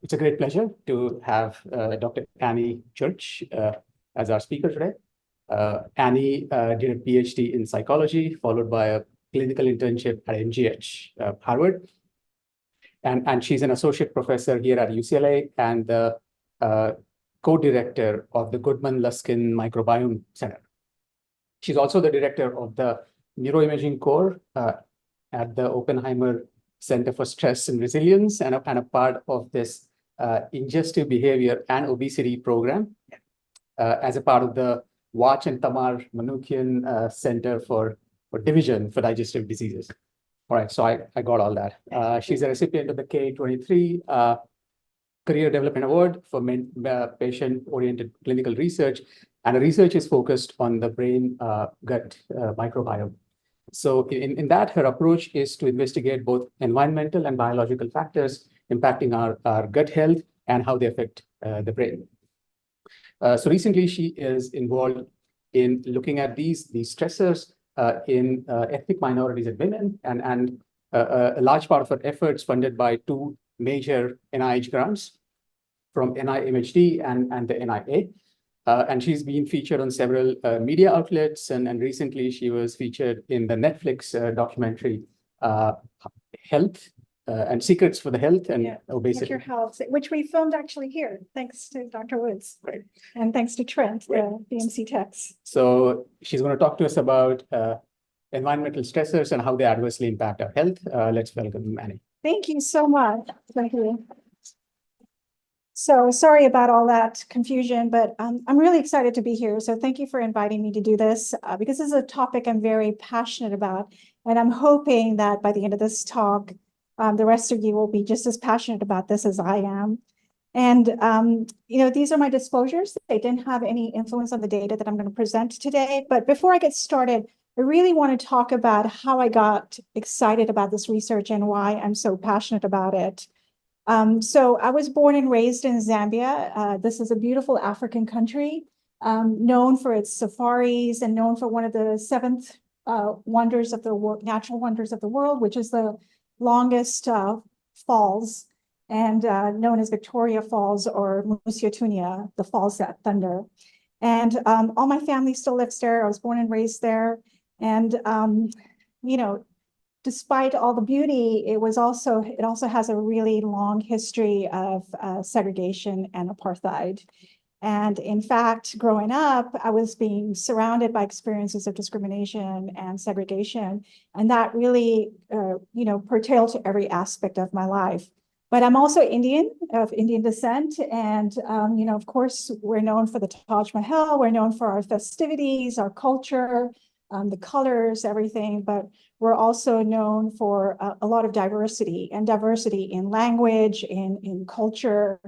It's a great pleasure to have Dr. Annie Church as our speaker today. Annie did a PhD in psychology, followed by a clinical internship at MGH, Harvard. And she's an associate professor here at UCLA and the co-director of the Goodman-Luskin Microbiome Center. She's also the director of the Neuroimaging Core at the Oppenheimer Center for Stress and Resilience, and a part of this ingestive behavior and obesity program as a part of the Watch and Tamar Manukian Center for Division for Digestive Diseases. All right, so I got all that. She's a recipient of the K23 Career Development Award for patient-oriented clinical research, and her research is focused on the brain-gut microbiome. So in that, her approach is to investigate both environmental and biological factors impacting our gut health and how they affect the brain. So recently, she is involved in looking at these stressors in ethnic minorities and women, and a large part of her efforts funded by two major NIH grants from NIMHD and the NIA. And she's been featured on several media outlets, and recently she was featured in the Netflix documentary Health and Secrets for the Health and Obesity. Your Health, which we filmed actually here, thanks to Dr. Woods. Right. And thanks to Trent, the BMC Techs. So she's going to talk to us about environmental stressors and how they adversely impact our health. Let's welcome Annie. Thank you so much. Thank you. So sorry about all that confusion, but I'm really excited to be here. So thank you for inviting me to do this because this is a topic I'm very passionate about. And I'm hoping that by the end of this talk, the rest of you will be just as passionate about this as I am. And, these are my disclosures. They didn't have any influence on the data that I'm going to present today. But before I get started, I really want to talk about how I got excited about this research and why I'm so passionate about it. So I was born and raised in Zambia. This is a beautiful African country, known for its safaris and known for one of the seventh wonders of the world, natural wonders of the world, which is the longest falls and known as Victoria Falls or Musiatunya, the falls that thunder. And all my family still lives there. I was born and raised there. And, despite all the beauty, it also has a really long history of segregation and apartheid. And in fact, growing up, I was being surrounded by experiences of discrimination and segregation. And that really, pertailed to every aspect of my life. But I'm also Indian, of Indian descent. And, of course, we're known for the Taj Mahal. We're known for our festivities, our culture, the colors, everything. But we're also known for a lot of diversity in language, in culture,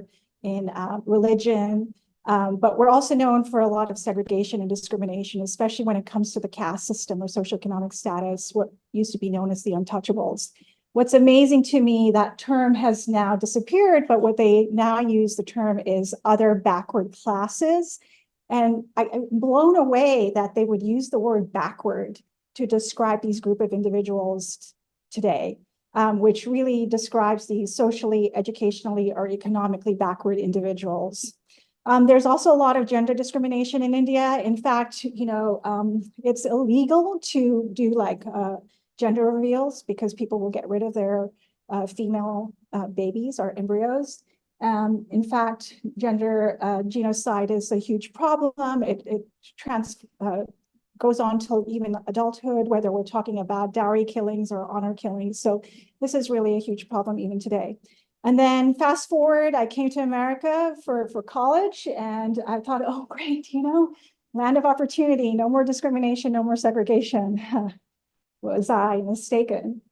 in religion. But we're also known for a lot of segregation and discrimination, especially when it comes to the caste system or socioeconomic status, what used to be known as the untouchables. What's amazing to me, that term has now disappeared, but what they now use the term is other backward classes. And I'm blown away that they would use the word backward to describe these group of individuals today, which really describes these socially, educationally, or economically backward individuals. There's also a lot of gender discrimination in India. In fact, it's illegal to do gender reveals because people will get rid of their female babies or embryos. In fact, gender genocide is a huge problem. It goes on till even adulthood, whether we're talking about dowry killings or honor killings. So this is really a huge problem even today. And then fast forward, I came to America for college, and I thought, oh, great, land of opportunity, no more discrimination, no more segregation. Was I mistaken?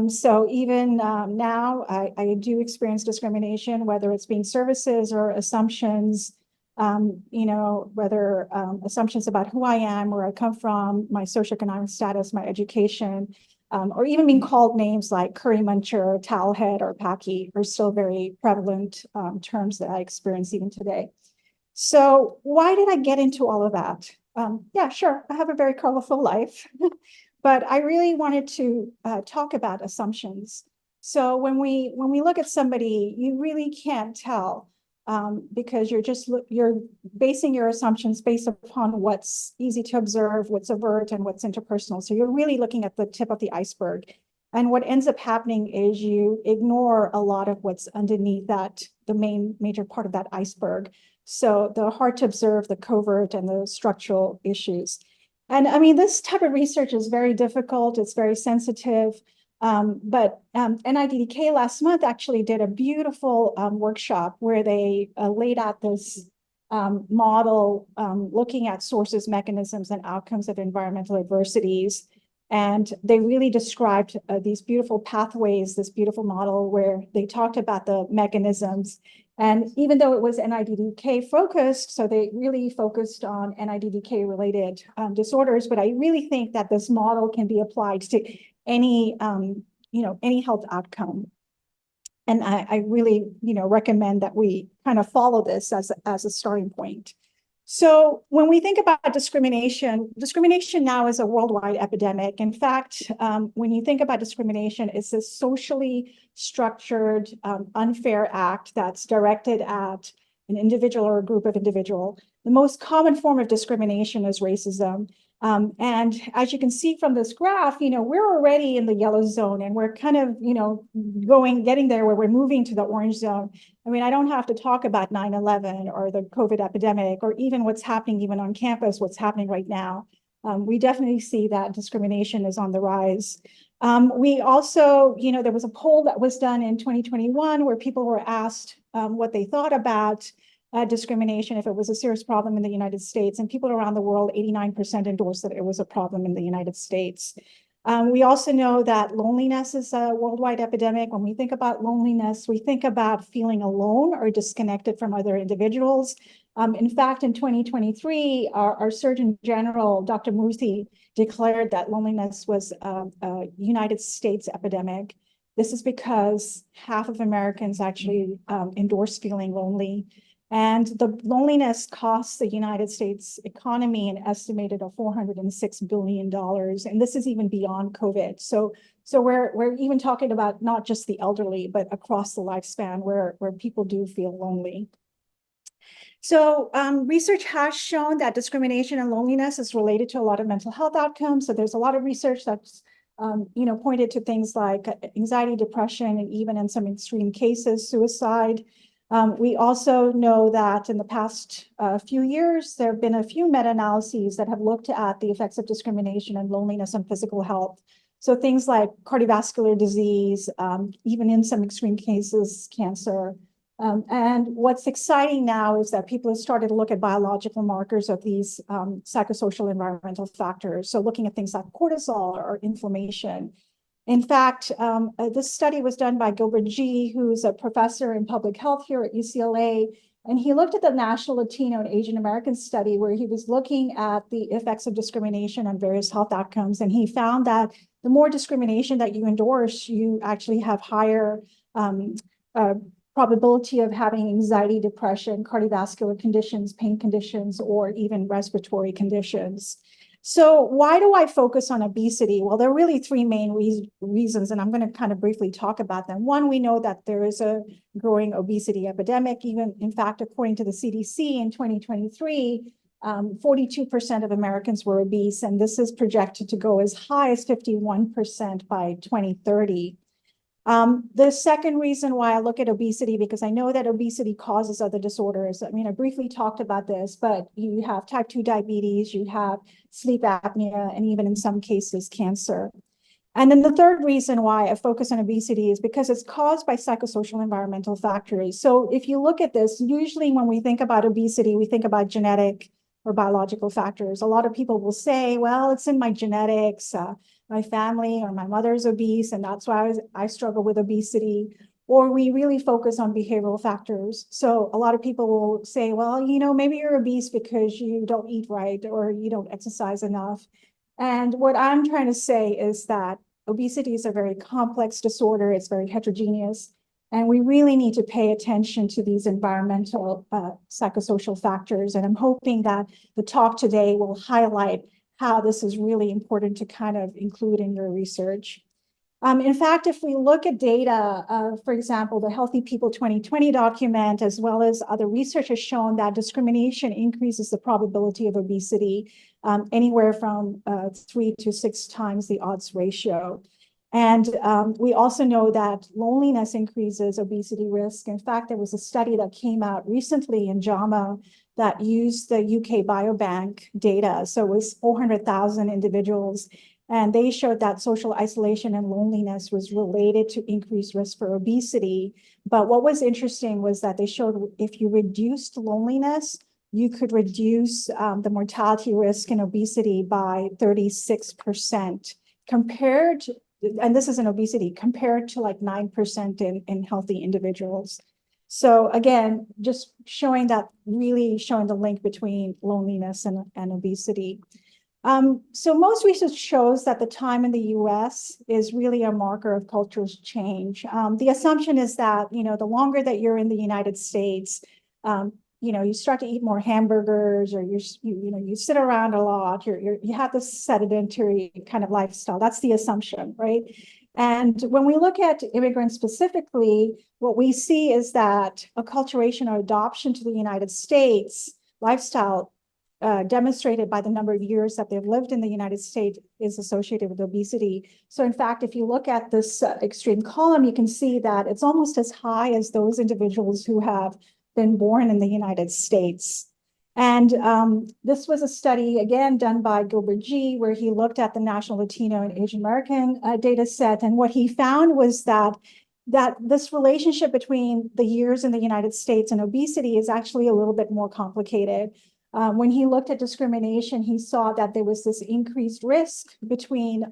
So even now, I do experience discrimination, whether it's being services or assumptions, whether assumptions about who I am, where I come from, my socioeconomic status, my education, or even being called names like curry muncher, towelhead, or packy are still very prevalent terms that I experience even today. So why did I get into all of that? Yeah, sure, I have a very colorful life. But I really wanted to talk about assumptions So when we look at somebody, you really can't tell because you're basing your assumptions based upon what's easy to observe, what's overt, and what's interpersonal. So you're really looking at the tip of the iceberg. And what ends up happening is you ignore a lot of what's underneath that, the major part of that iceberg. So the hard to observe, the covert, and the structural issues. And I mean, this type of research is very difficult. It's very sensitive. But NIDDK last month actually did a beautiful workshop where they laid out this model looking at sources, mechanisms, and outcomes of environmental adversities. And they really described these beautiful pathways, this beautiful model where they talked about the mechanisms. And even though it was NIDDK focused, so they really focused on NIDDK related disorders, but I really think that this model can be applied to any any health outcome. And I really recommend that we kind of follow this as a starting point. So when we think about discrimination now is a worldwide epidemic. In fact, when you think about discrimination, it's a socially structured, unfair act that's directed at an individual or a group of individuals. The most common form of discrimination is racism. And as you can see from this graph, we're already in the yellow zone and we're kind of, getting there where we're moving to the orange zone. I mean, I don't have to talk about 9/11 or the COVID epidemic or even what's happening even on campus, what's happening right now. We definitely see that discrimination is on the rise. We also, there was a poll that was done in 2021 where people were asked what they thought about discrimination, if it was a serious problem in the United States, and people around the world, 89% endorsed that it was a problem in the United States. We also know that loneliness is a worldwide epidemic. When we think about loneliness, we think about feeling alone or disconnected from other individuals. In fact, in 2023, our Surgeon General, Dr. Murthy, declared that loneliness was a United States epidemic. This is because half of Americans actually endorse feeling lonely. And the loneliness costs the United States economy an estimated of $406 billion. And this is even beyond COVID. So we're even talking about not just the elderly, but across the lifespan where people do feel lonely. So research has shown that discrimination and loneliness is related to a lot of mental health outcomes. So there's a lot of research that's pointed to things like anxiety, depression, and even in some extreme cases, suicide. We also know that in the past few years, there have been a few meta-analyses that have looked at the effects of discrimination and loneliness on physical health. So things like cardiovascular disease, even in some extreme cases, cancer. And what's exciting now is that people have started to look at biological markers of these psychosocial environmental factors. So looking at things like cortisol or inflammation. In fact, this study was done by Gilbert G., who's a professor in public health here at UCLA, and he looked at the National Latino and Asian American study where he was looking at the effects of discrimination on various health outcomes, and he found that the more discrimination that you endorse, you actually have higher probability of having anxiety, depression, cardiovascular conditions, pain conditions, or even respiratory conditions. So why do I focus on obesity? Well, there are really three main reasons, and I'm going to kind of briefly talk about them. One, we know that there is a growing obesity epidemic. Even, in fact, according to the CDC in 2023, 42% of Americans were obese, and this is projected to go as high as 51% by 2030. The second reason why I look at obesity, because I know that obesity causes other disorders. I mean, I briefly talked about this, but you have type 2 diabetes, you have sleep apnea, and even in some cases, cancer. And then the third reason why I focus on obesity is because it's caused by psychosocial environmental factors. So if you look at this, usually when we think about obesity, we think about genetic or biological factors. A lot of people will say, well, it's in my genetics, my family or my mother's obese, and that's why I struggle with obesity. Or we really focus on behavioral factors. So a lot of people will say, well, maybe you're obese because you don't eat right or you don't exercise enough. And what I'm trying to say is that obesity is a very complex disorder. It's very heterogeneous. And we really need to pay attention to these environmental psychosocial factors. And I'm hoping that the talk today will highlight how this is really important to kind of include in your research. In fact, if we look at data, for example, the Healthy People 2020 document, as well as other research has shown that discrimination increases the probability of obesity anywhere from 3 to 6 times the odds ratio. And we also know that loneliness increases obesity risk. In fact, there was a study that came out recently in JAMA that used the UK Biobank data. So it was 400,000 individuals. And they showed that social isolation and loneliness was related to increased risk for obesity. But what was interesting was that they showed if you reduced loneliness, you could reduce the mortality risk in obesity by 36% compared to, and this is in obesity, compared to like 9% in healthy individuals. So again, just showing that, really showing the link between loneliness and obesity. So most research shows that the time in the US is really a marker of cultural change. The assumption is that, the longer that you're in the United States, you start to eat more hamburgers, or you sit around a lot, you have this sedentary kind of lifestyle. That's the assumption, right? And when we look at immigrants specifically, what we see is that acculturation or adoption to the United States lifestyle demonstrated by the number of years that they've lived in the United States is associated with obesity. So in fact, if you look at this extreme column, you can see that it's almost as high as those individuals who have been born in the United States. And this was a study, again, done by Gilbert G., where he looked at the National Latino and Asian American data set. And what he found was that this relationship between the years in the United States and obesity is actually a little bit more complicated. When he looked at discrimination, he saw that there was this increased risk between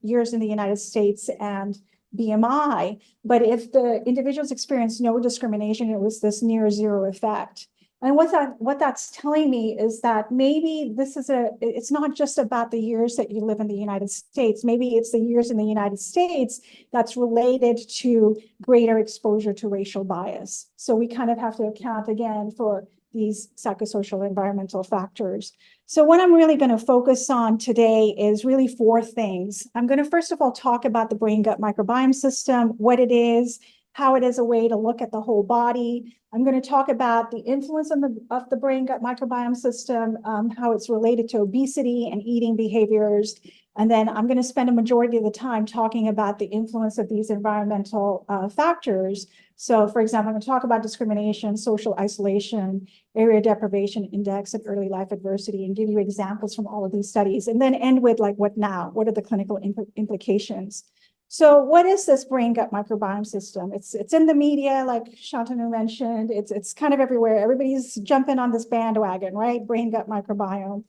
years in the United States and BMI. But if the individuals experienced no discrimination, it was this near zero effect. And what that's telling me is that maybe it's not just about the years that you live in the United States. Maybe it's the years in the United States that's related to greater exposure to racial bias. So we kind of have to account again for these psychosocial environmental factors. So what I'm really going to focus on today is really 4 things. I'm going to first of all talk about the brain-gut microbiome system, what it is, how it is a way to look at the whole body. I'm going to talk about the influence of the brain-gut microbiome system, how it's related to obesity and eating behaviors. And then I'm going to spend a majority of the time talking about the influence of these environmental factors. So for example, I'm going to talk about discrimination, social isolation, area deprivation index, and early life adversity, and give you examples from all of these studies, and then end with like, what now? What are the clinical implications? So what is this brain-gut microbiome system? It's in the media, like Shantanu mentioned. It's kind of everywhere. Everybody's jumping on this bandwagon, right? Brain-gut microbiome.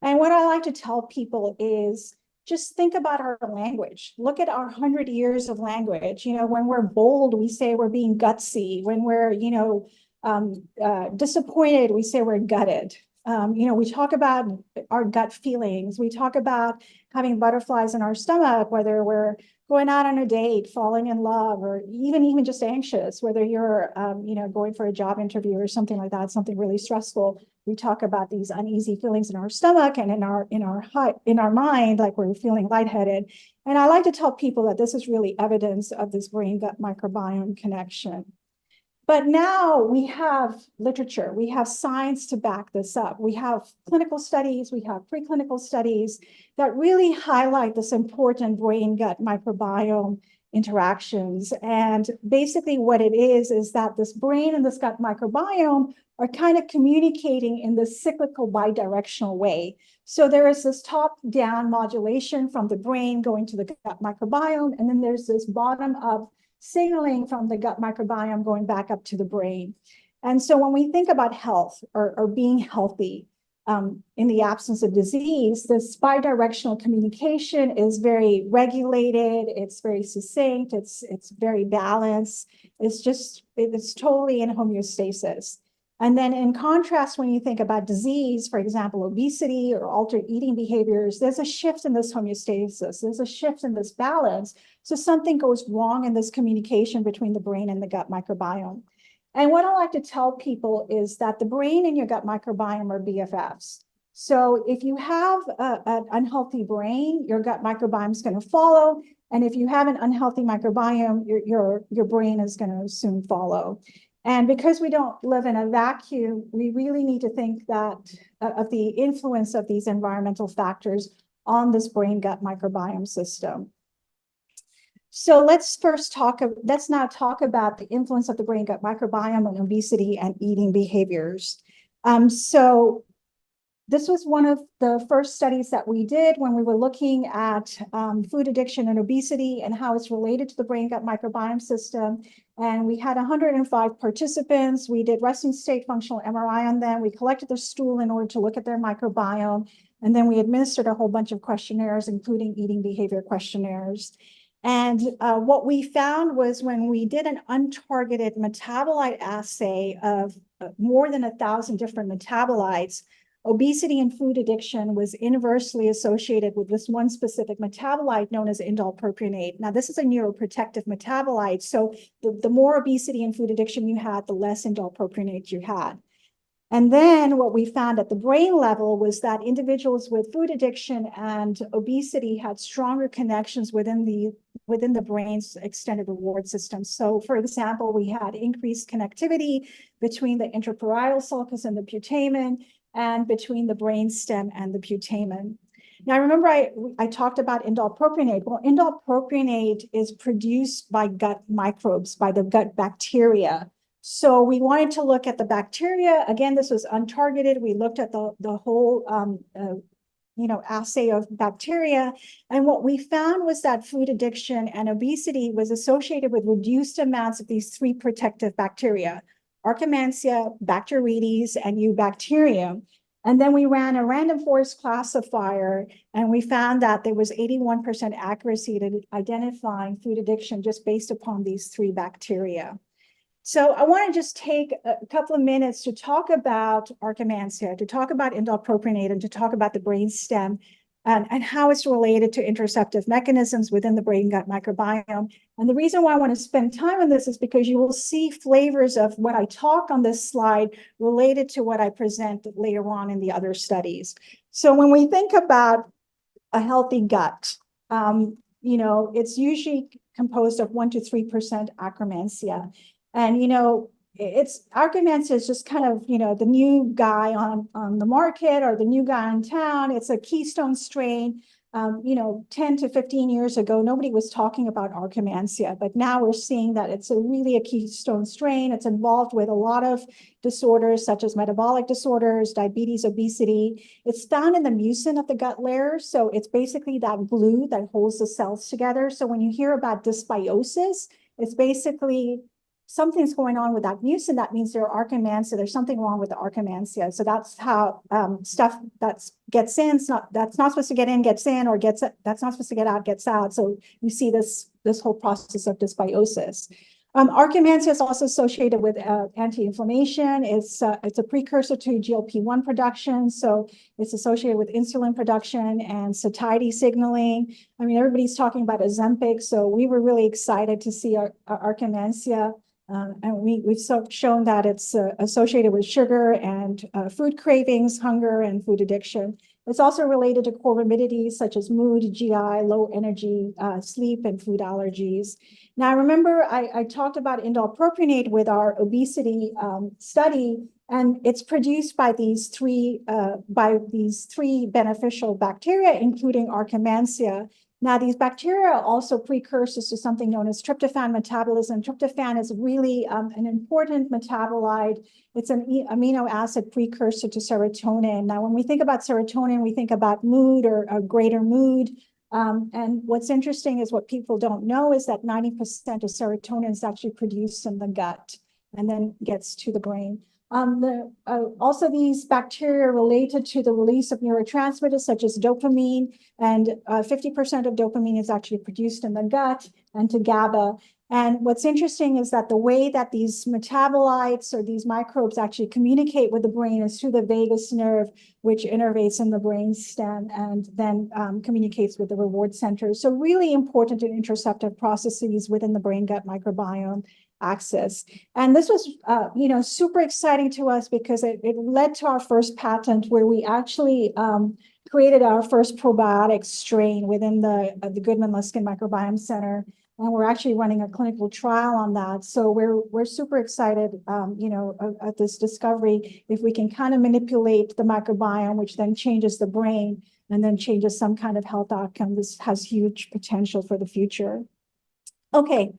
And what I like to tell people is just think about our language. Look at our 100 years of language. When we're bold, we say we're being gutsy. When we're, disappointed, we say we're gutted. We talk about our gut feelings. We talk about having butterflies in our stomach, whether we're going out on a date, falling in love, or even just anxious, whether you're, going for a job interview or something like that, something really stressful. We talk about these uneasy feelings in our stomach and in our mind, like we're feeling lightheaded. And I like to tell people that this is really evidence of this brain-gut microbiome connection. But now we have literature, we have science to back this up. We have clinical studies, we have preclinical studies that really highlight this important brain-gut microbiome interactions. And basically what it is that this brain and this gut microbiome are kind of communicating in this cyclical bidirectional way. So there is this top-down modulation from the brain going to the gut microbiome, and then there's this bottom-up signaling from the gut microbiome going back up to the brain. And so when we think about health or being healthy in the absence of disease, this bidirectional communication is very regulated, it's very succinct, it's very balanced, it's totally in homeostasis. And then in contrast, when you think about disease, for example, obesity or altered eating behaviors, there's a shift in this homeostasis, there's a shift in this balance. So something goes wrong in this communication between the brain and the gut microbiome. And what I like to tell people is that the brain and your gut microbiome are BFFs. So if you have an unhealthy brain, your gut microbiome is going to follow. And if you have an unhealthy microbiome, your brain is going to soon follow. And because we don't live in a vacuum, we really need to think that of the influence of these environmental factors on this brain-gut microbiome system. So let's now talk about the influence of the brain-gut microbiome on obesity and eating behaviors. So this was one of the first studies that we did when we were looking at food addiction and obesity and how it's related to the brain-gut microbiome system. And we had 105 participants. We did resting state functional MRI on them. We collected their stool in order to look at their microbiome. And then we administered a whole bunch of questionnaires, including eating behavior questionnaires. And what we found was when we did an untargeted metabolite assay of more than 1,000 different metabolites, obesity and food addiction was inversely associated with this one specific metabolite known as indole propionate. Now, this is a neuroprotective metabolite. So the more obesity and food addiction you had, the less indole propionate you had. And then what we found at the brain level was that individuals with food addiction and obesity had stronger connections within the brain's extended reward system. So for example, we had increased connectivity between the intraparietal sulcus and the putamen, and between the brainstem and the putamen. Now, remember I talked about indole propionate. Well, indole propionate is produced by gut microbes, by the gut bacteria. So we wanted to look at the bacteria. Again, this was untargeted. We looked at the whole assay of bacteria. And what we found was that food addiction and obesity was associated with reduced amounts of these three protective bacteria: Arpana, Bacteroides, and Eubacterium. And then we ran a random forest classifier, and we found that there was 81% accuracy to identifying food addiction just based upon these three bacteria. So I want to just take a couple of minutes to talk about Arpana, to talk about indole propionate, and to talk about the brainstem and how it's related to interoceptive mechanisms within the brain-gut microbiome. And the reason why I want to spend time on this is because you will see flavors of what I talk on this slide related to what I present later on in the other studies. So when we think about a healthy gut, it's usually composed of 1 to 3% Arpana. And, Arpana is just kind of, the new guy on the market or the new guy in town. It's a keystone strain. 10 to 15 years ago, nobody was talking about Arpana, but now we're seeing that it's really a keystone strain. It's involved with a lot of disorders such as metabolic disorders, diabetes, obesity. It's found in the mucin of the gut layer. So it's basically that glue that holds the cells together. So when you hear about dysbiosis, it's basically something's going on with that mucin. That means there are Arpana. There's something wrong with the Arpana. So that's how stuff that gets in, that's not supposed to get in, gets in, or that's not supposed to get out, gets out. So you see this whole process of dysbiosis. Arpana is also associated with anti-inflammation. It's a precursor to GLP-1 production. So it's associated with insulin production and satiety signaling. I mean, everybody's talking about Ozempic. So we were really excited to see Arpana. And we've shown that it's associated with sugar and food cravings, hunger, and food addiction. It's also related to comorbidities such as mood, GI, low energy, sleep, and food allergies. Now, remember, I talked about indole propionate with our obesity study, and it's produced by these three beneficial bacteria, including Arpana. Now, these bacteria are also precursors to something known as tryptophan metabolism. Tryptophan is really an important metabolite. It's an amino acid precursor to serotonin. Now, when we think about serotonin, we think about mood or a greater mood. And what's interesting is what people don't know is that 90% of serotonin is actually produced in the gut and then gets to the brain. Also, these bacteria are related to the release of neurotransmitters such as dopamine, and 50% of dopamine is actually produced in the gut, and to GABA. And what's interesting is that the way that these metabolites or these microbes actually communicate with the brain is through the vagus nerve, which innervates in the brain stem and then communicates with the reward center. So really important in interoceptive processes within the brain-gut microbiome axis. And this was, super exciting to us because it led to our first patent where we actually created our first probiotic strain within the Goodman-Luskin Microbiome Center. And we're actually running a clinical trial on that. So we're super excited, at this discovery, if we can kind of manipulate the microbiome, which then changes the brain and then changes some kind of health outcome. This has huge potential for the future. Okay.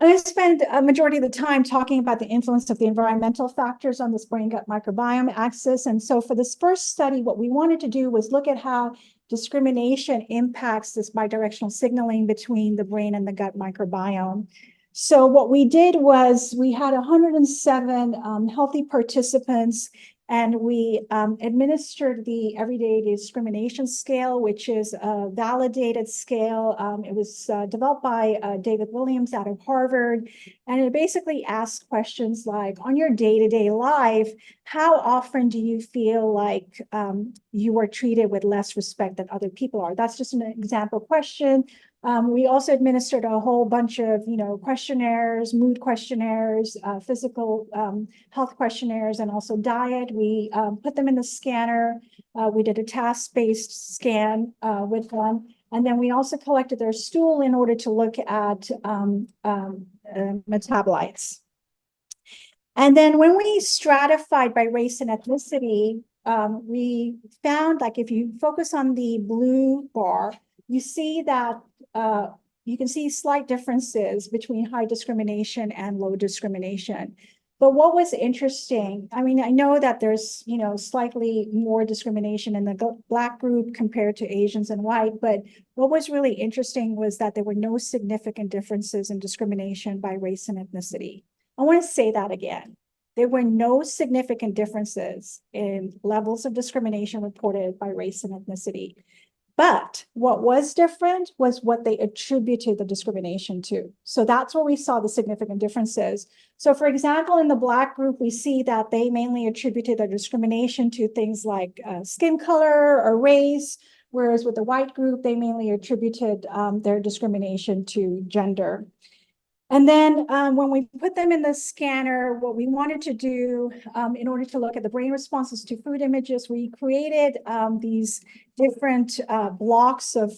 I'm going to spend a majority of the time talking about the influence of the environmental factors on this brain-gut microbiome axis. And so for this first study, what we wanted to do was look at how discrimination impacts this bidirectional signaling between the brain and the gut microbiome. So what we did was we had 107 healthy participants, and we administered the Everyday Discrimination Scale, which is a validated scale. It was developed by David Williams out of Harvard. And it basically asks questions like, on your day-to-day life, how often do you feel like you are treated with less respect than other people are? That's just an example question. We also administered a whole bunch of, questionnaires, mood questionnaires, physical health questionnaires, and also diet. We put them in the scanner. We did a task-based scan with them. And then we also collected their stool in order to look at metabolites. And then when we stratified by race and ethnicity, we found, like, if you focus on the blue bar, you see that you can see slight differences between high discrimination and low discrimination. But what was interesting, I mean, I know that there's, slightly more discrimination in the Black group compared to Asians and white, but what was really interesting was that there were no significant differences in discrimination by race and ethnicity. I want to say that again. There were no significant differences in levels of discrimination reported by race and ethnicity. But what was different was what they attributed the discrimination to. So that's where we saw the significant differences. So for example, in the Black group, we see that they mainly attributed their discrimination to things like skin color or race, whereas with the white group, they mainly attributed their discrimination to gender. And then when we put them in the scanner, what we wanted to do in order to look at the brain responses to food images, we created these different blocks of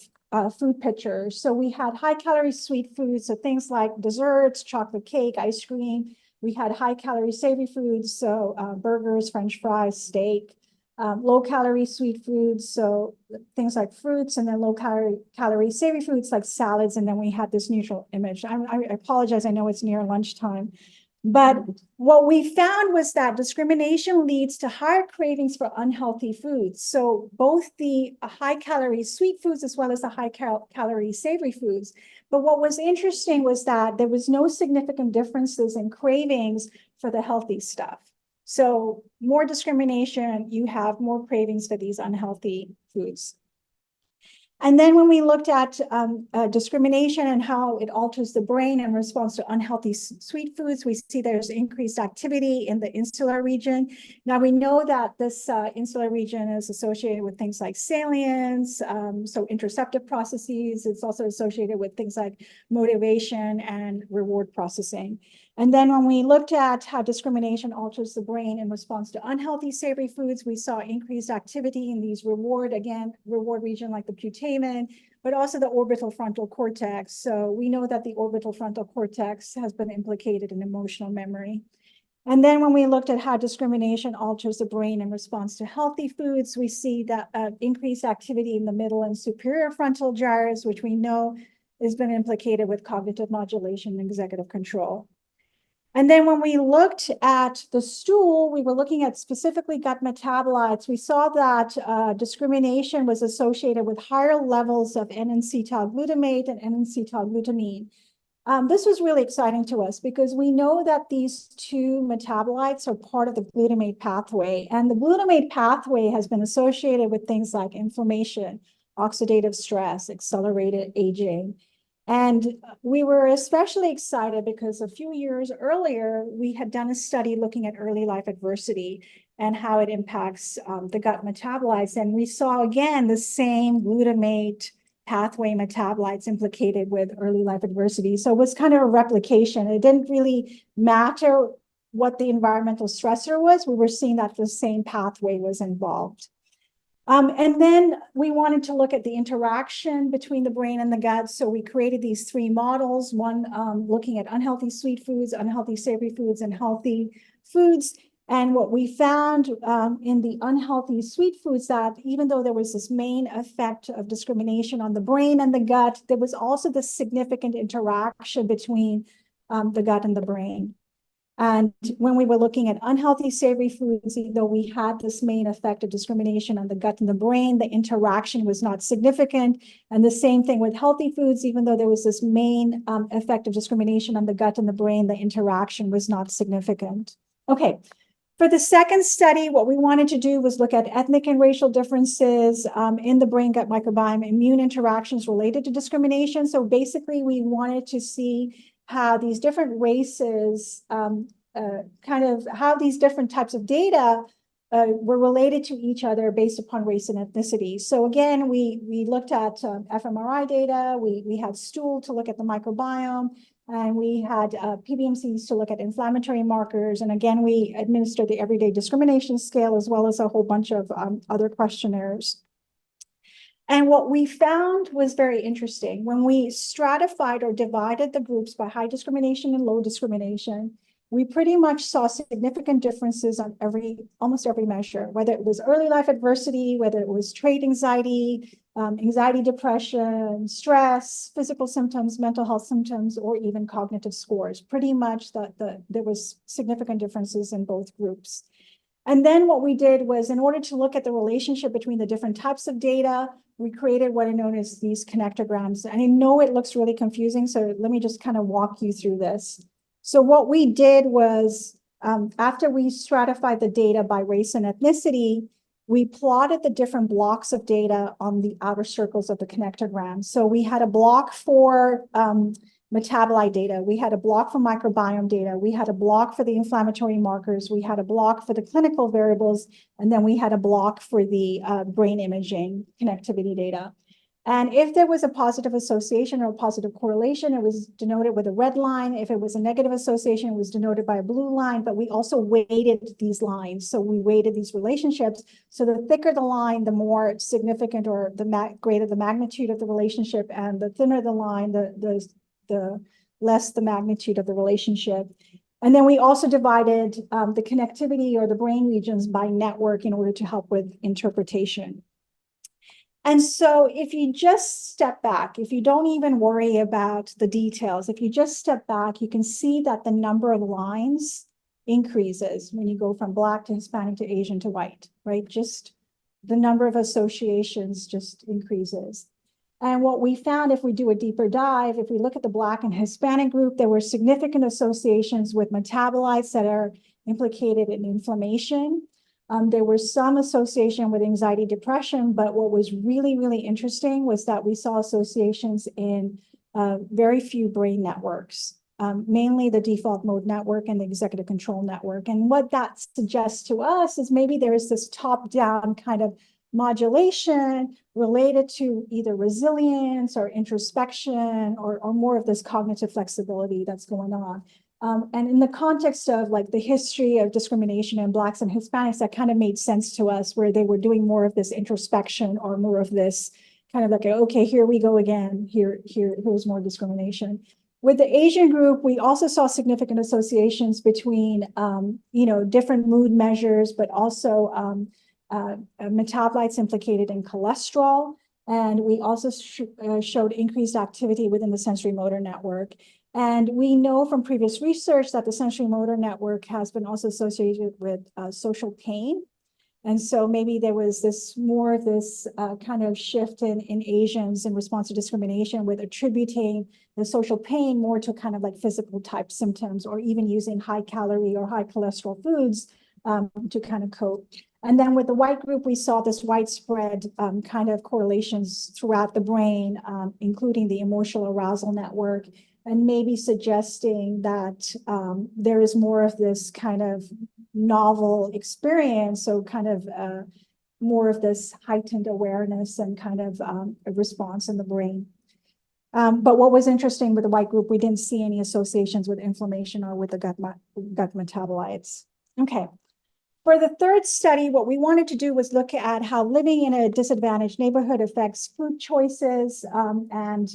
food pictures. So we had high-calorie sweet foods, so things like desserts, chocolate cake, ice cream. We had high-calorie savory foods, so burgers, French fries, steak. Low-calorie sweet foods, so things like fruits, and then low-calorie savory foods like salads, and then we had this neutral image. I apologize, I know it's near lunchtime. But what we found was that discrimination leads to higher cravings for unhealthy foods. So both the high-calorie sweet foods as well as the high-calorie savory foods. But what was interesting was that there was no significant differences in cravings for the healthy stuff. So more discrimination, you have more cravings for these unhealthy foods. And then when we looked at discrimination and how it alters the brain in response to unhealthy sweet foods, we see there's increased activity in the insular region. Now we know that this insular region is associated with things like salience, so interoceptive processes. It's also associated with things like motivation and reward processing. And then when we looked at how discrimination alters the brain in response to unhealthy savory foods, we saw increased activity in these reward region like the putamen, but also the orbital frontal cortex. So we know that the orbital frontal cortex has been implicated in emotional memory. And then when we looked at how discrimination alters the brain in response to healthy foods, we see that increased activity in the middle and superior frontal gyres, which we know has been implicated with cognitive modulation and executive control. And then when we looked at the stool, we were looking at specifically gut metabolites. We saw that discrimination was associated with higher levels of N-acetyl-glutamate and N-acetyl-glutamine. This was really exciting to us because we know that these two metabolites are part of the glutamate pathway. And the glutamate pathway has been associated with things like inflammation, oxidative stress, accelerated aging. And we were especially excited because a few years earlier, we had done a study looking at early life adversity and how it impacts the gut metabolites. And we saw, again, the same glutamate pathway metabolites implicated with early life adversity. So it was kind of a replication. It didn't really matter what the environmental stressor was. We were seeing that the same pathway was involved. And then we wanted to look at the interaction between the brain and the gut. So we created these three models, one looking at unhealthy sweet foods, unhealthy savory foods, and healthy foods. And what we found in the unhealthy sweet foods, that even though there was this main effect of discrimination on the brain and the gut, there was also this significant interaction between the gut and the brain. And when we were looking at unhealthy savory foods, even though we had this main effect of discrimination on the gut and the brain, the interaction was not significant. And the same thing with healthy foods, even though there was this main effect of discrimination on the gut and the brain, the interaction was not significant. Okay. For the second study, what we wanted to do was look at ethnic and racial differences in the brain-gut microbiome, immune interactions related to discrimination. So basically, we wanted to see how these different races, how these different types of data were related to each other based upon race and ethnicity. So again, we looked at fMRI data, we had stool to look at the microbiome, and we had PBMCs to look at inflammatory markers. And again, we administered the everyday discrimination scale as well as a whole bunch of other questionnaires. And what we found was very interesting. When we stratified or divided the groups by high discrimination and low discrimination, we pretty much saw significant differences on almost every measure, whether it was early life adversity, whether it was trait anxiety, anxiety, depression, stress, physical symptoms, mental health symptoms, or even cognitive scores. Pretty much there was significant differences in both groups. And then what we did was, in order to look at the relationship between the different types of data, we created what are known as these connectograms. And I know it looks really confusing, so let me just kind of walk you through this. So what we did was, after we stratified the data by race and ethnicity, we plotted the different blocks of data on the outer circles of the connectogram. So we had a block for metabolite data, we had a block for microbiome data, we had a block for the inflammatory markers, we had a block for the clinical variables, and then we had a block for the brain imaging connectivity data. And if there was a positive association or a positive correlation, it was denoted with a red line. If it was a negative association, it was denoted by a blue line, but we also weighted these lines. So we weighted these relationships. So the thicker the line, the more significant or the greater the magnitude of the relationship, and the thinner the line, the less the magnitude of the relationship. And then we also divided the connectivity or the brain regions by network in order to help with interpretation. And so if you just step back, if you don't even worry about the details, if you just step back, you can see that the number of lines increases when you go from Black to Hispanic to Asian to white, right? Just the number of associations just increases. And what we found, if we do a deeper dive, if we look at the Black and Hispanic group, there were significant associations with metabolites that are implicated in inflammation. There was some association with anxiety, depression, but what was really, really interesting was that we saw associations in very few brain networks, mainly the default mode network and the executive control network. And what that suggests to us is maybe there is this top-down kind of modulation related to either resilience or introspection or more of this cognitive flexibility that's going on. And in the context of like the history of discrimination in Blacks and Hispanics, that kind of made sense to us, where they were doing more of this introspection or more of this kind of like, okay, here we go again, here's more discrimination. With the Asian group, we also saw significant associations between, different mood measures, but also metabolites implicated in cholesterol. And we also showed increased activity within the sensory motor network. And we know from previous research that the sensory motor network has been also associated with social pain. And so maybe there was more of this kind of shift in Asians in response to discrimination, with attributing the social pain more to kind of like physical type symptoms, or even using high calorie or high cholesterol foods to kind of cope. And then with the white group, we saw this widespread kind of correlations throughout the brain, including the emotional arousal network, and maybe suggesting that there is more of this kind of novel experience, so kind of more of this heightened awareness and kind of a response in the brain. But what was interesting with the white group, we didn't see any associations with inflammation or with the gut metabolites. Okay. For the third study, what we wanted to do was look at how living in a disadvantaged neighborhood affects food choices and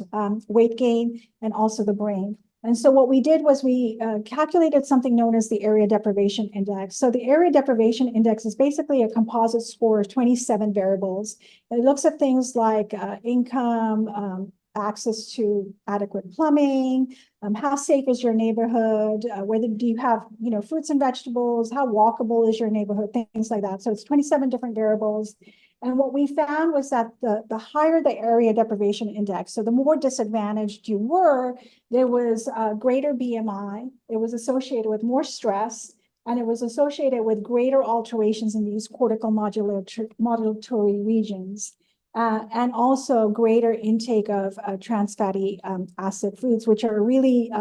weight gain, and also the brain. And so what we did was we calculated something known as the area deprivation index. So the area deprivation index is basically a composite score of 27 variables. It looks at things like income, access to adequate plumbing, how safe is your neighborhood, whether do you have, fruits and vegetables, how walkable is your neighborhood, things like that. So it's 27 different variables. And what we found was that the higher the area deprivation index, so the more disadvantaged you were, there was a greater BMI, it was associated with more stress, and it was associated with greater alterations in these cortical modulatory regions. And also greater intake of trans fatty acid foods, which are really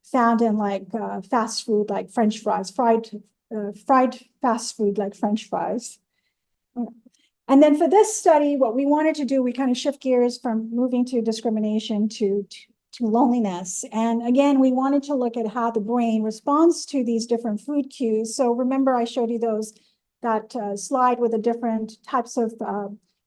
found in like fast food, like French fries, fried fast food like French fries. And then for this study, what we wanted to do, we kind of shift gears from moving to discrimination to loneliness. And again, we wanted to look at how the brain responds to these different food cues. So remember, I showed you that slide with the different types of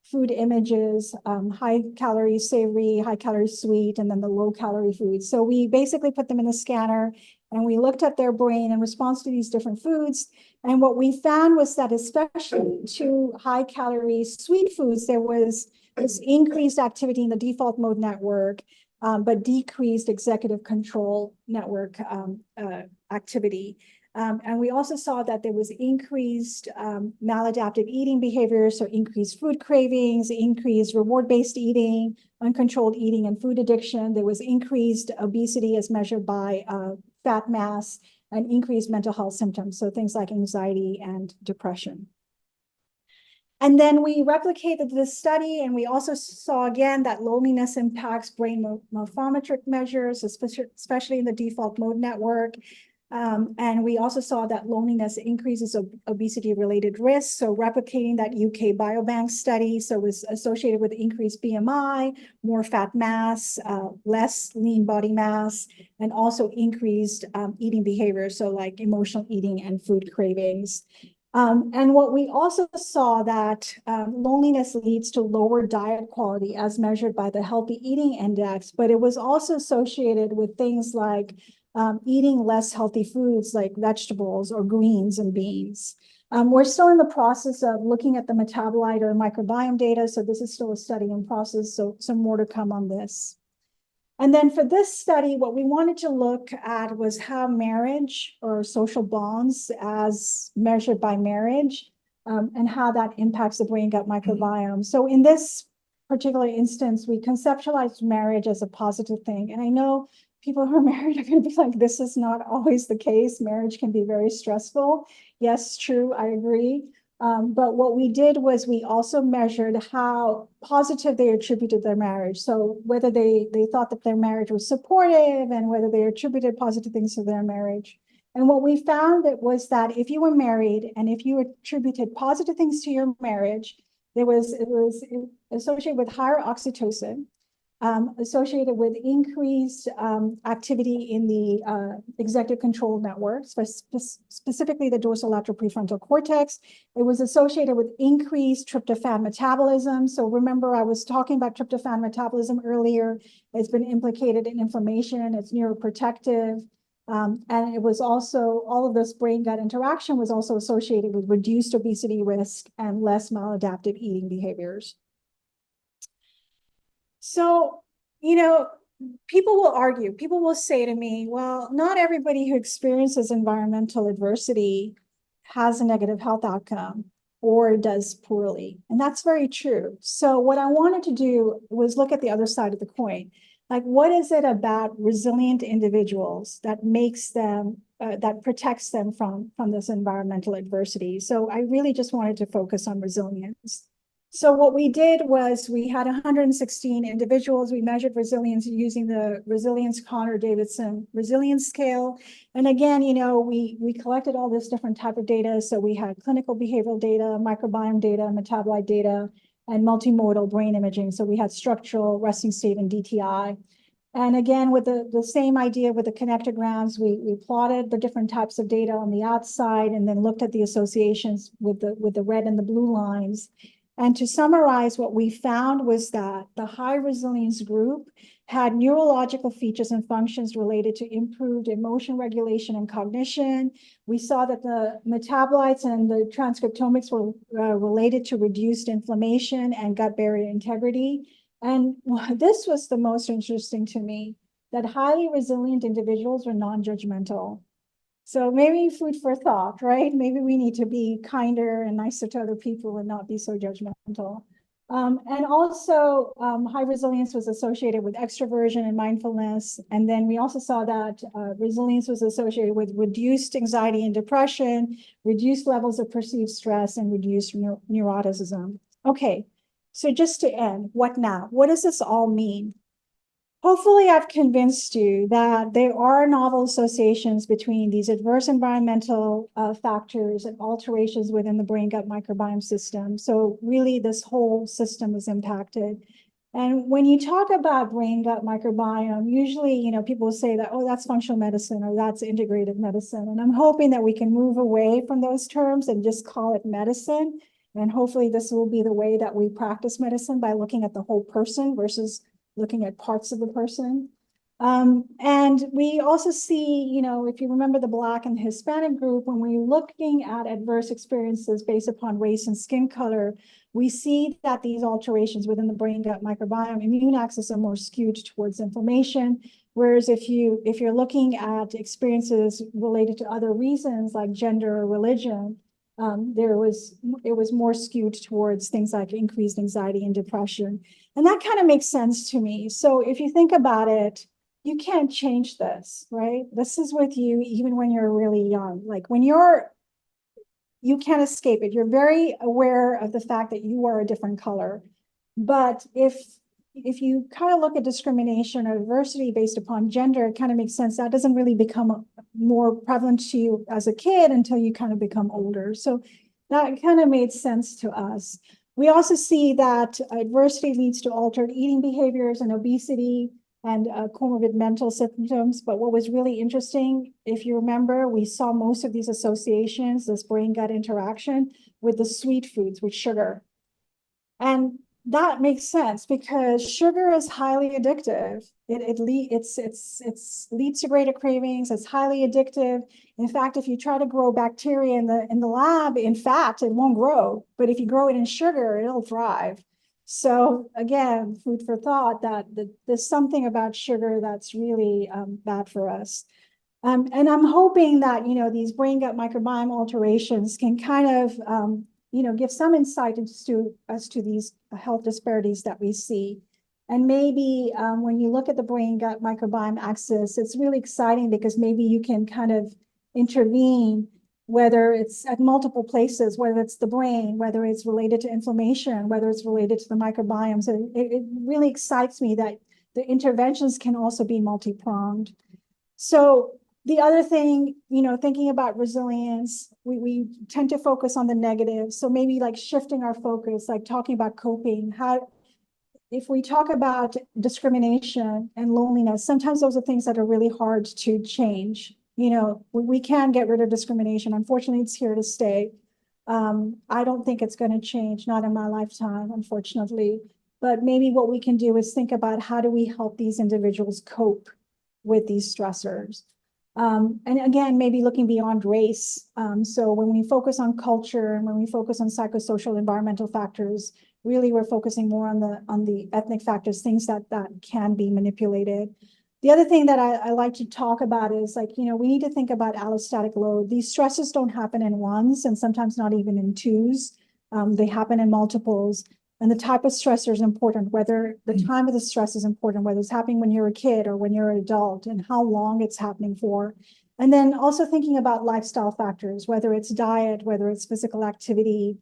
food images, high calorie savory, high calorie sweet, and then the low calorie foods. So we basically put them in the scanner and we looked at their brain in response to these different foods. And what we found was that especially to high calorie sweet foods, there was this increased activity in the default mode network, but decreased executive control network activity. And we also saw that there was increased maladaptive eating behaviors, so increased food cravings, increased reward-based eating, uncontrolled eating, and food addiction. There was increased obesity as measured by fat mass, and increased mental health symptoms, so things like anxiety and depression. And then we replicated this study, and we also saw again that loneliness impacts brain morphometric measures, especially in the default mode network. And we also saw that loneliness increases obesity-related risks. So replicating that UK Biobank study, so it was associated with increased BMI, more fat mass, less lean body mass, and also increased eating behavior, so like emotional eating and food cravings. And what we also saw that loneliness leads to lower diet quality as measured by the healthy eating index, but it was also associated with things like eating less healthy foods like vegetables or greens and beans. We're still in the process of looking at the metabolite or microbiome data, so this is still a study in process, so some more to come on this. And then for this study, what we wanted to look at was how marriage or social bonds as measured by marriage and how that impacts the brain-gut microbiome. So in this particular instance, we conceptualized marriage as a positive thing. And I know people who are married are going to be like, this is not always the case. Marriage can be very stressful. Yes, true, I agree. But what we did was we also measured how positive they attributed their marriage. So whether they thought that their marriage was supportive and whether they attributed positive things to their marriage. And what we found was that if you were married and if you attributed positive things to your marriage, it was associated with higher oxytocin, associated with increased activity in the executive control network, specifically the dorsolateral prefrontal cortex. It was associated with increased tryptophan metabolism. So remember, I was talking about tryptophan metabolism earlier. It's been implicated in inflammation. It's neuroprotective. And it was also, all of this brain-gut interaction was also associated with reduced obesity risk and less maladaptive eating behaviors. So, people will argue, people will say to me, well, not everybody who experiences environmental adversity has a negative health outcome or does poorly. And that's very true. So what I wanted to do was look at the other side of the coin. Like, what is it about resilient individuals that makes them, that protects them from this environmental adversity? So I really just wanted to focus on resilience. So what we did was we had 116 individuals. We measured resilience using the Resilience Connor-Davidson Resilience Scale. And again, we collected all this different type of data. So we had clinical behavioral data, microbiome data, metabolite data, and multimodal brain imaging. So we had structural, resting state, and DTI. And again, with the same idea with the connectograms, we plotted the different types of data on the outside and then looked at the associations with the red and the blue lines. And to summarize, what we found was that the high resilience group had neurological features and functions related to improved emotion regulation and cognition. We saw that the metabolites and the transcriptomics were related to reduced inflammation and gut barrier integrity. And this was the most interesting to me, that highly resilient individuals are non-judgmental. So maybe food for thought, right? Maybe we need to be kinder and nicer to other people and not be so judgmental. And also high resilience was associated with extroversion and mindfulness. And then we also saw that resilience was associated with reduced anxiety and depression, reduced levels of perceived stress, and reduced neuroticism. Okay, so just to end, what now? What does this all mean? Hopefully, I've convinced you that there are novel associations between these adverse environmental factors and alterations within the brain-gut microbiome system. So really, this whole system is impacted. And when you talk about brain-gut microbiome, usually, people say that, oh, that's functional medicine or that's integrative medicine. And I'm hoping that we can move away from those terms and just call it medicine. And hopefully, this will be the way that we practice medicine, by looking at the whole person versus looking at parts of the person. And we also see, if you remember the Black and Hispanic group, when we're looking at adverse experiences based upon race and skin color, we see that these alterations within the brain-gut microbiome, immune axis, are more skewed towards inflammation. Whereas if you're looking at experiences related to other reasons like gender or religion, it was more skewed towards things like increased anxiety and depression. And that kind of makes sense to me. So if you think about it, you can't change this, right? This is with you even when you're really young. Like you can't escape it. You're very aware of the fact that you are a different color. But if you kind of look at discrimination or diversity based upon gender, it kind of makes sense. That doesn't really become more prevalent to you as a kid until you kind of become older. So that kind of made sense to us. We also see that adversity leads to altered eating behaviors and obesity and comorbid mental symptoms. But what was really interesting, if you remember, we saw most of these associations, this brain-gut interaction, with the sweet foods, with sugar. And that makes sense because sugar is highly addictive. It leads to greater cravings. It's highly addictive. In fact, if you try to grow bacteria in the lab, in fat, it won't grow. But if you grow it in sugar, it'll thrive. So again, food for thought, that there's something about sugar that's really bad for us. And I'm hoping that these brain-gut microbiome alterations can kind of give some insight as to these health disparities that we see. And maybe when you look at the brain-gut microbiome axis, it's really exciting because maybe you can kind of intervene, whether it's at multiple places, whether it's the brain, whether it's related to inflammation, whether it's related to the microbiome. So it really excites me that the interventions can also be multi-pronged. So the other thing, thinking about resilience, we tend to focus on the negative. So maybe like shifting our focus, like talking about coping. If we talk about discrimination and loneliness, sometimes those are things that are really hard to change. We can get rid of discrimination. Unfortunately, it's here to stay. I don't think it's going to change, not in my lifetime, unfortunately. But maybe what we can do is think about how do we help these individuals cope with these stressors. And again, maybe looking beyond race. So when we focus on culture and when we focus on psychosocial environmental factors, really we're focusing more on the ethnic factors, things that can be manipulated. The other thing that I like to talk about is we need to think about allostatic load. These stresses don't happen in ones and sometimes not even in twos. They happen in multiples. And the type of stressor is important, whether the time of the stress is important, whether it's happening when you're a kid or when you're an adult, and how long it's happening for. And then also thinking about lifestyle factors, whether it's diet, whether it's physical activity,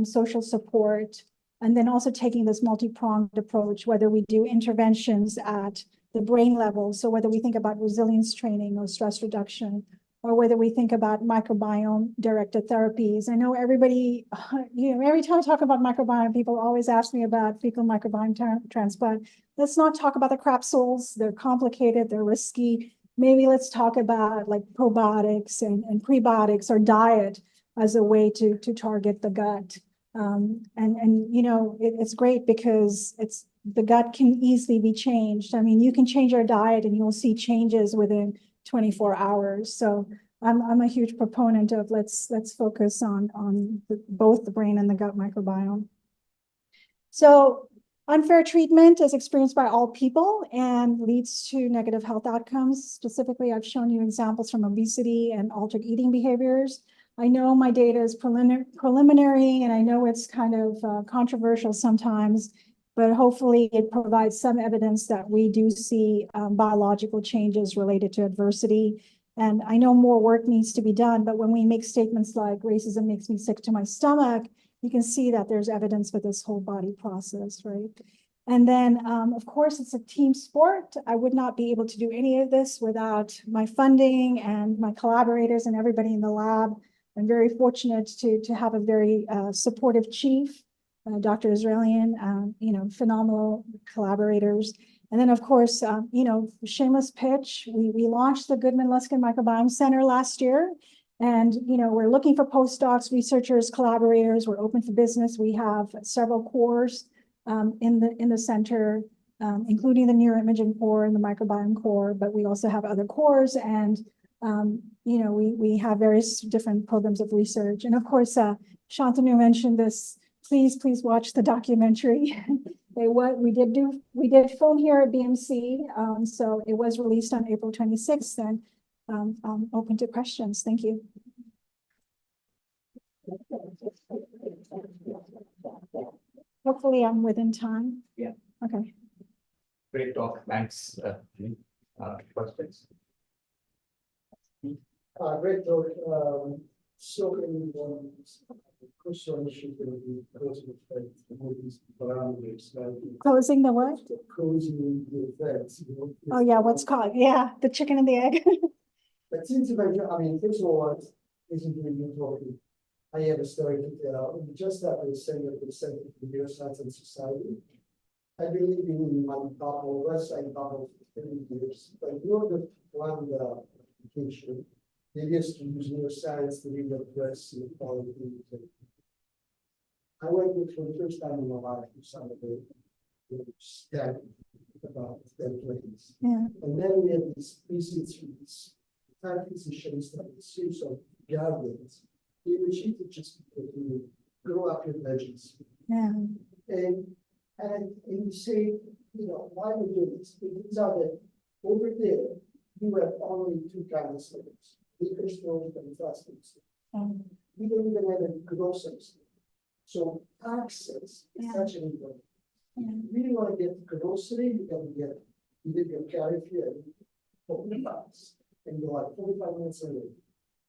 social support, and then also taking this multi-pronged approach, whether we do interventions at the brain level, so whether we think about resilience training or stress reduction, or whether we think about microbiome-directed therapies. I know everybody, every time I talk about microbiome, people always ask me about fecal microbiome transplant. Let's not talk about the capsules. They're complicated, they're risky. Maybe let's talk about like probiotics and prebiotics or diet as a way to target the gut. It's great because the gut can easily be changed. I mean, you can change your diet and you'll see changes within 24 hours. So I'm a huge proponent of let's focus on both the brain and the gut microbiome. So unfair treatment is experienced by all people and leads to negative health outcomes. Specifically, I've shown you examples from obesity and altered eating behaviors. I know my data is preliminary, and I know it's kind of controversial sometimes, but hopefully it provides some evidence that we do see biological changes related to adversity. And I know more work needs to be done, but when we make statements like racism makes me sick to my stomach, you can see that there's evidence for this whole body process, right? And then, of course, it's a team sport. I would not be able to do any of this without my funding and my collaborators and everybody in the lab. I'm very fortunate to have a very supportive chief, Dr. Israelian, phenomenal collaborators. And then, of course, shameless pitch. We launched the Goodman-Luskin Microbiome Center last year. And, we're looking for postdocs, researchers, collaborators. We're open for business. We have several cores in the center, including the neuroimaging core and the microbiome core, but we also have other cores. And we have various different programs of research. And of course, Shantanu mentioned this. Please watch the documentary. We did film here at BMC. So it was released on April 26th, and I'm open to questions. Thank you. Hopefully I'm within time. Yeah. Okay. Great talk. Thanks. Questions? Great talk. So many crucial issues going to be causing effects all these parameters. Closing the what? Causing the effects. Oh yeah, what's called? Yeah, the chicken and the egg. But since you mentioned, I mean, first of all, isn't really new talking. I have a story to tell. We just had a Center for the Center for Neuroscience and Society. I believe in my bubble, West Side bubble for 30 years. But in order to run the application, they used to use neuroscience to really address inequality. I went with for the first time in my life to some of the study about their planes. Yeah. And then we had these visits with these physicians that a series of guardians in which you could just grow up your legends. Yeah. And you say, why we do this? It turns out that over there, you have only two kinds of stores, liquor stores and fast food stores. We don't even have a grocery store. So access is such an important. You really want to get grocery, you can get either your carry here, open box, and you are 45 minutes away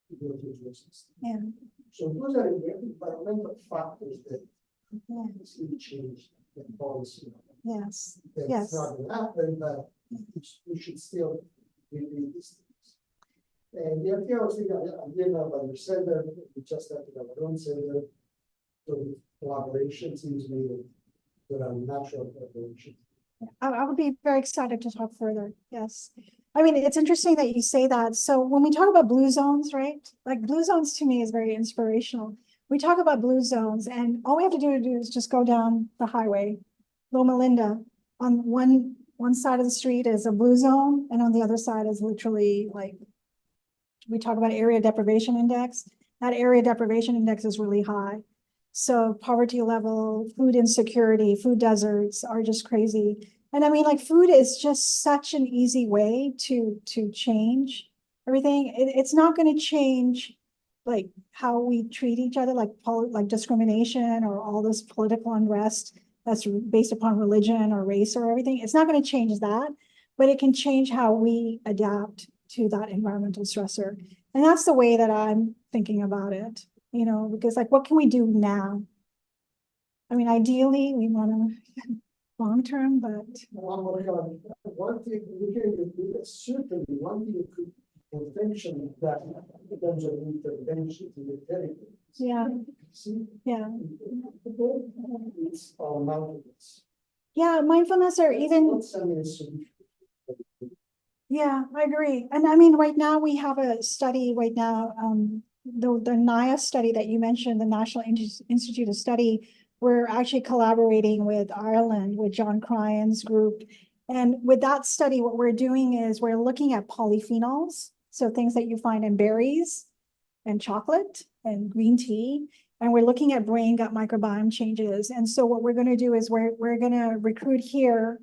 to go to your grocery store. Yeah. So those are environmental factors that really change the policy. Yes. That's Yes. not going to happen, but we should still review these things. And the idea was, I didn't know about your center, we just have to have our own center. So collaboration seems to be a natural collaboration. I would be very excited to talk further. Yes. I mean, it's interesting that you say that. So when we talk about blue zones, right? Like blue zones to me is very inspirational. We talk about blue zones and all we have to do is just go down the highway. Loma Linda, on one side of the street is a blue zone, and on the other side is literally like, we talk about area deprivation index. That area deprivation index is really high. So poverty level, food insecurity, food deserts are just crazy. And I mean, like food is just such an easy way to change everything. It's not going to change like how we treat each other, like discrimination or all this political unrest that's based upon religion or race or everything. It's not going to change that, but it can change how we adapt to that environmental stressor. And that's the way that I'm thinking about it, because like, what can we do now? I mean, ideally, we want to long-term, but. One thing we can do, certainly one thing that could Intention that in terms of intervention in the territory. Yeah, See, yeah. it's all mountains. Yeah, mindfulness or even, What's an solution? yeah, I agree. And I mean, right now we have a study right now, the NIA study that you mentioned, the National Institute of Study, we're actually collaborating with Ireland, with John Cryan's group. And with that study, what we're doing is we're looking at polyphenols. So things that you find in berries and chocolate and green tea. And we're looking at brain gut microbiome changes. And so what we're going to do is we're going to recruit here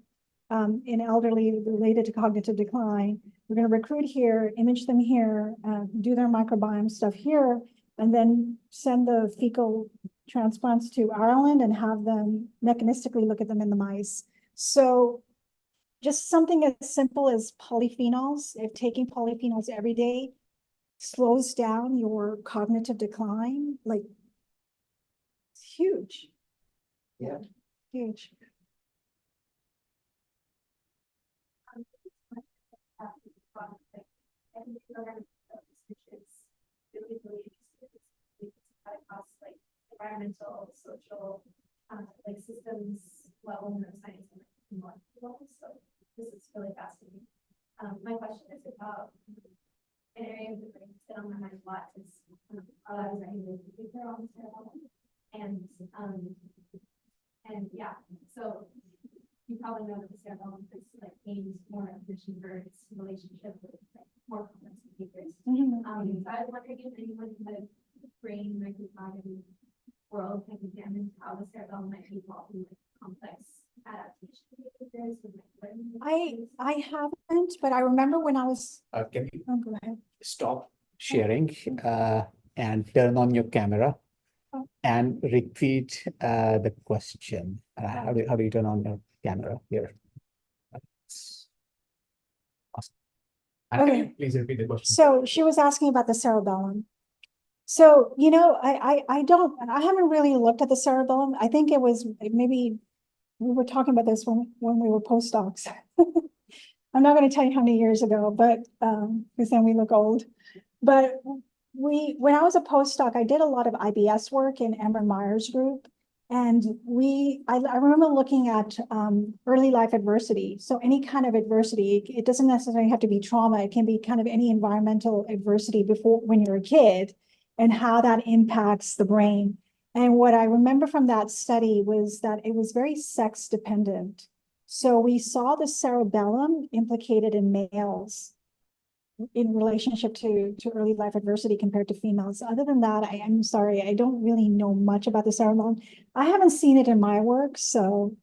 in elderly related to cognitive decline. We're going to recruit here, image them here, do their microbiome stuff here, and then send the fecal transplants to Ireland and have them mechanistically look at them in the mice. So just something as simple as polyphenols, if taking polyphenols every day slows down your cognitive decline, like it's huge. Yeah. Huge. Environmental, social, like systems level neuroscience and molecular. So this is really fascinating. My question is about an area of the brain that on my mind a lot is I was writing the paper on cerebellum, and yeah, so you probably know that the cerebellum is like aims more at vision for its relationship with like, more complex behaviors. So I was wondering if anyone in the brain microbiome world can examine how the cerebellum might be involved in like complex adaptation behaviors with like learning. I haven't, but I remember when I was, Can you oh, go ahead. stop sharing and turn on your camera Oh. and repeat the question? How do you turn on your camera here? Awesome. And can you Okay. please repeat the question? So she was asking about the cerebellum. So, you know, I haven't really looked at the cerebellum. I think it was maybe we were talking about this when we were postdocs. I'm not going to tell you how many years ago, but because then we look old. But when I was a postdoc, I did a lot of IBS work in Amber Meyer's group. And I remember looking at early life adversity. So any kind of adversity, it doesn't necessarily have to be trauma. It can be kind of any environmental adversity before when you're a kid and how that impacts the brain. And what I remember from that study was that it was very sex dependent. So we saw the cerebellum implicated in males in relationship to early life adversity compared to females. Other than that, I'm sorry, I don't really know much about the cerebellum. I haven't seen it in my work, so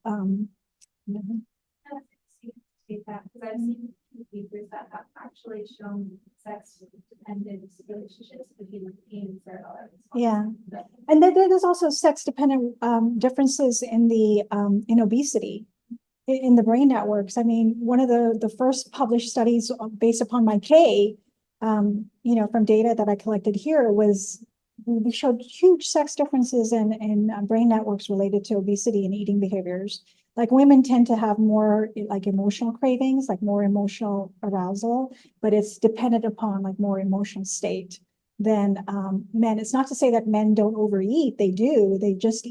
Because I've seen papers that have actually shown sex-dependent relationships between like pain and cerebellum. yeah. And then there's also sex-dependent differences in the in obesity in the brain networks. I mean, one of the first published studies based upon my K, you know, from data that I collected here was we showed huge sex differences in brain networks related to obesity and eating behaviors. Like women tend to have more like emotional cravings, like more emotional arousal, but it's dependent upon like more emotional state than men. It's not to say that men don't overeat, they do, they just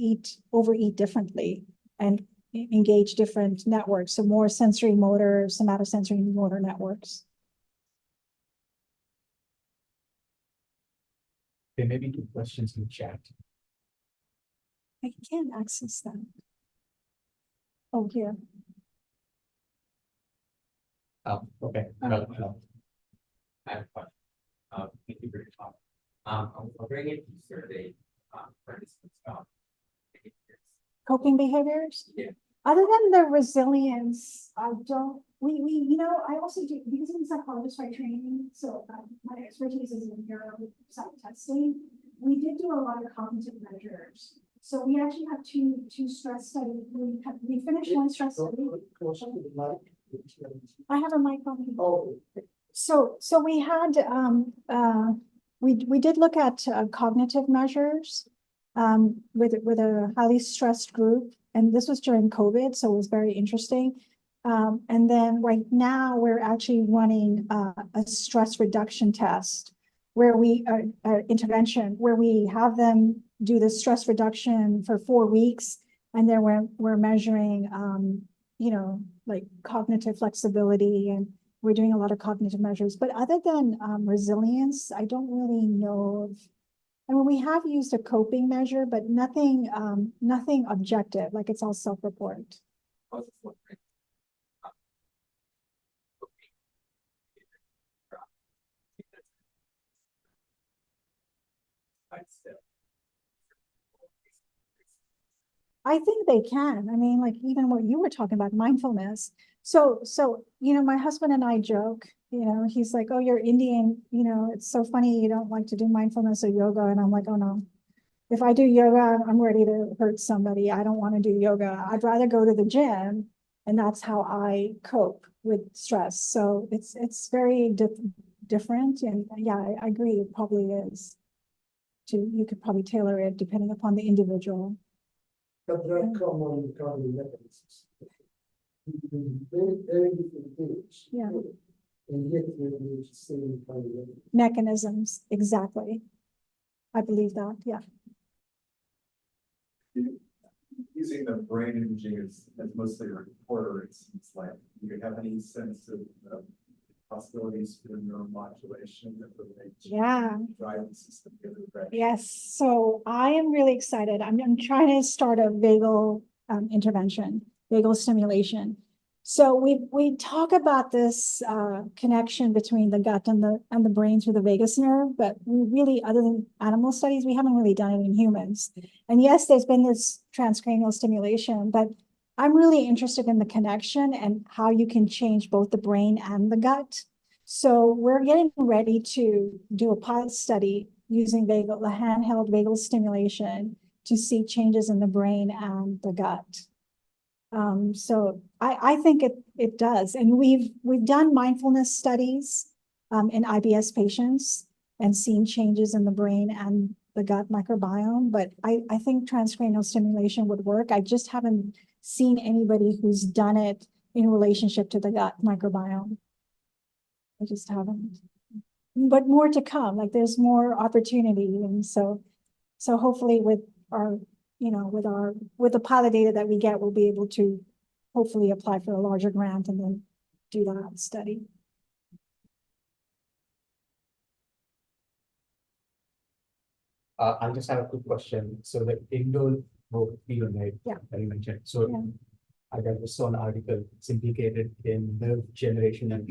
overeat differently and engage different networks, so more sensory motor, somatosensory motor networks. There may be 2 questions in chat. I can't access them. Oh, here. Okay. I have a question. Thank you for your talk. I was wondering if you surveyed participants about Coping behaviors? Yeah. Other than the resilience, I don't, you know, I also do, because I'm a psychologist by training, so my expertise is in neuropsych testing. We did do a lot of cognitive measures. So we actually have two stress studies. We finished one stress study. I have a mic on. Oh, So we had, we did look at cognitive measures with a highly stressed group. And this was during COVID, so it was very interesting. And then right now, we're actually running a stress reduction test where we, intervention, where we have them do the stress reduction for 4 weeks. And then we're measuring, like cognitive flexibility, and we're doing a lot of cognitive measures. But other than resilience, I don't really know of, I mean, we have used a coping measure, but nothing objective, like it's all self-report. I was just wondering. I think they can. I mean, like even what you were talking about, mindfulness. So, my husband and I joke, he's like, oh, you're Indian, it's so funny you don't like to do mindfulness or yoga. And I'm like, oh no, if I do yoga, I'm ready to hurt somebody. I don't want to do yoga. I'd rather go to the gym. And that's how I cope with stress. So it's very different. And yeah, I agree. It probably is. You could probably tailor it depending upon the individual. But there are common recovery mechanisms. Very, very different things. Yeah. And yet we're the same kind of Mechanisms, exactly. I believe that, yeah. Using the brain imaging as mostly a reporter, it seems like, do you have any sense of possibilities for neuromodulation that relate to Yeah. driving system? Yes, so I am really excited. I'm trying to start a vagal intervention, vagal stimulation. So we talk about this connection between the gut and the brain through the vagus nerve, but we really, other than animal studies, we haven't really done it in humans. And yes, there's been this transcranial stimulation, but I'm really interested in the connection and how you can change both the brain and the gut. So we're getting ready to do a pilot study using the handheld vagal stimulation to see changes in the brain and the gut. So I think it does. And we've done mindfulness studies in IBS patients and seen changes in the brain and the gut microbiome. But I think transcranial stimulation would work. I just haven't seen anybody who's done it in relationship to the gut microbiome. I just haven't. But more to come, like there's more opportunity. And so hopefully with our, with the pilot data that we get, we'll be able to hopefully apply for a larger grant and then do that study. I just have a quick question. So the indoor mode, right? Yeah. That you mentioned. So Yeah. I just saw an article. It's implicated in nerve generation and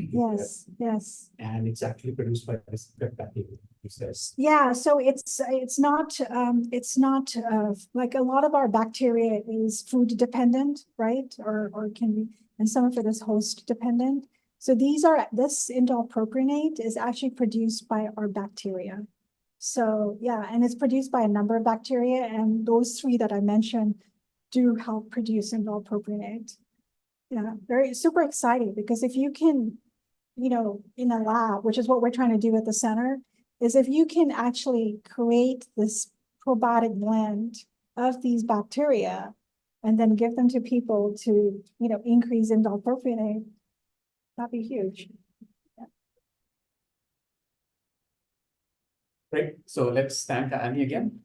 Yes. and it's actually produced by this gut bacteria. It says. Yeah, so it's not like a lot of our bacteria is food dependent, right? Or can be, and some of it is host dependent. So this indole propionate is actually produced by our bacteria. So yeah, and it's produced by a number of bacteria, and those 3 that I mentioned do help produce indole propionate. Yeah, very super exciting, because if you can, in a lab, which is what we're trying to do at the center, is if you can actually create this probiotic blend of these bacteria and then give them to people to, increase indole propionate, that'd be huge. Right. So let's thank Annie again.